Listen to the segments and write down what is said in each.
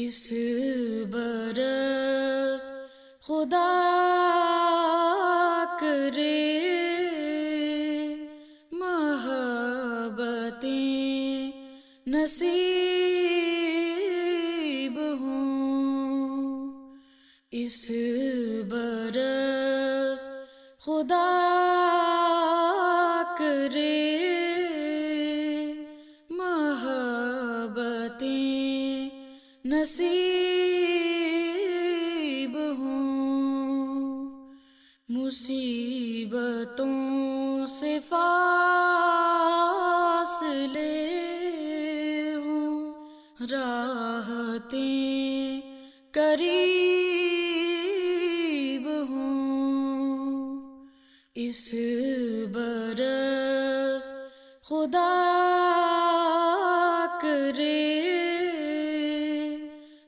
اس برس خدا کرے محبتیں نصیب ہوں، اس برس خدا کرے محبتیں نصیب ہوں، مصیبتوں سے فاصلے ہوں، راحتیں قریب ہوں، اس برس خدا کرے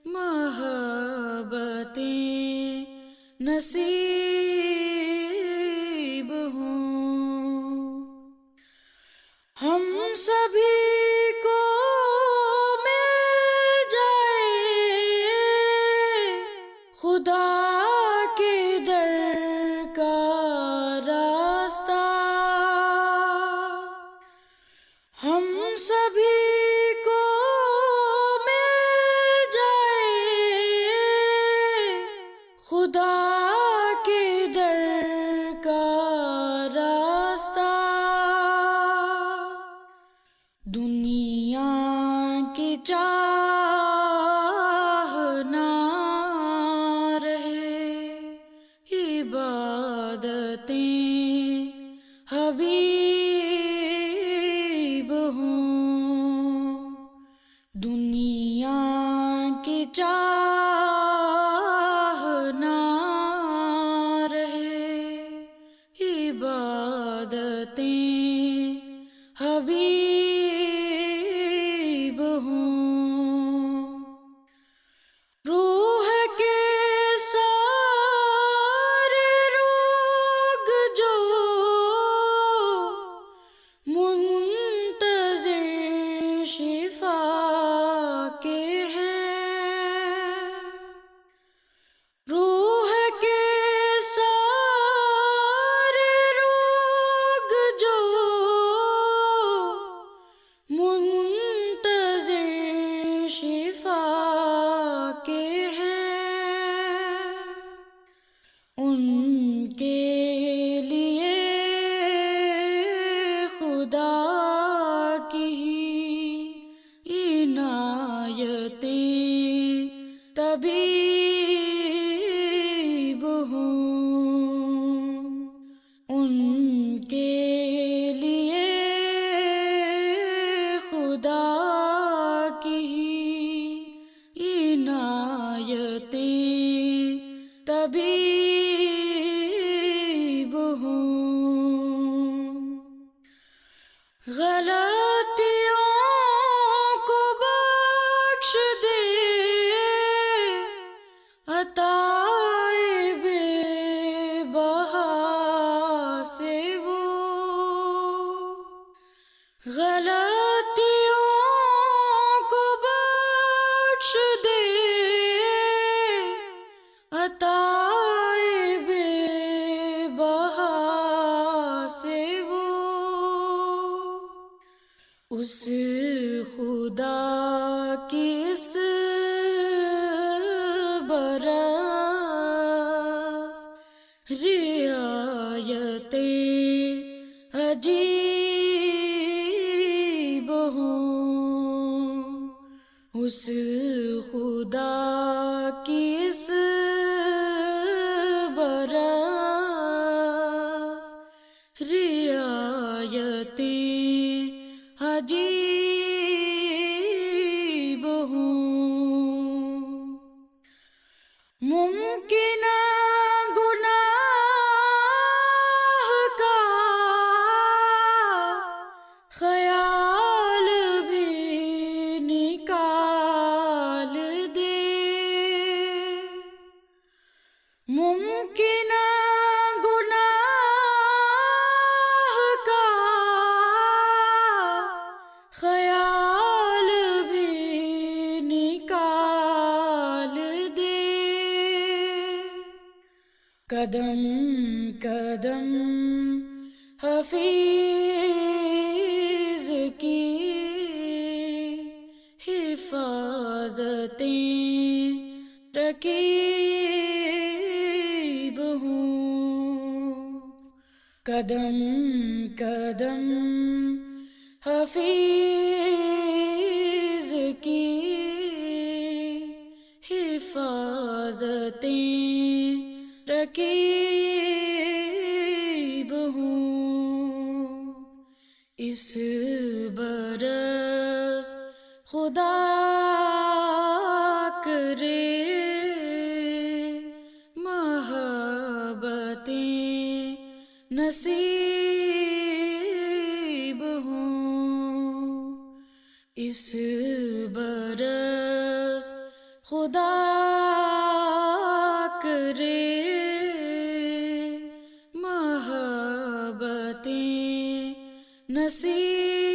محبتیں نصیب ہوں، ہم سبھی کو مل جائے خدا کے در کا راستہ، ہم سبھی کو مل جائے خدا کے در کا راستہ، دنیا کی چاہ نہ رہے، عبادتیں حبیب ہوں، دنیا کی چاہ نہ رہے، عبادتیں حبیب ہوں، روح کے سارے روگ جو منتظر شفا کے ہیں، روح کے سارے روگ جو منتظر شفا کے ہیں، ان کے لیے خدا کی عنایتیں طبیب ہوں، ان کے لیے خدا کی عنایتیں طبیب ہوں، غلطیوں کو بخش دے عطائے بے بہا سے وہ، غلطیوں کو بخش دے عطائے بے بہا سے وہ، اس خدا کی اس برس رعایتیں عجیب ہوں، اس خدا کی اس برس رعایتیں عجیب ہوں، ممکنہ گناہ کا خیال بھی نکال دے، ممکنہ گناہ کا خیال بھی نکال قدم قدم حفیظ کی حفاظتیں رقیب ہوں، قدم قدم حفیظ کی حفاظتیں رقیب ہوں، اس برس خدا کرے محبتیں نصیب ہوں، اس برس خدا کرے محبتیں نصیب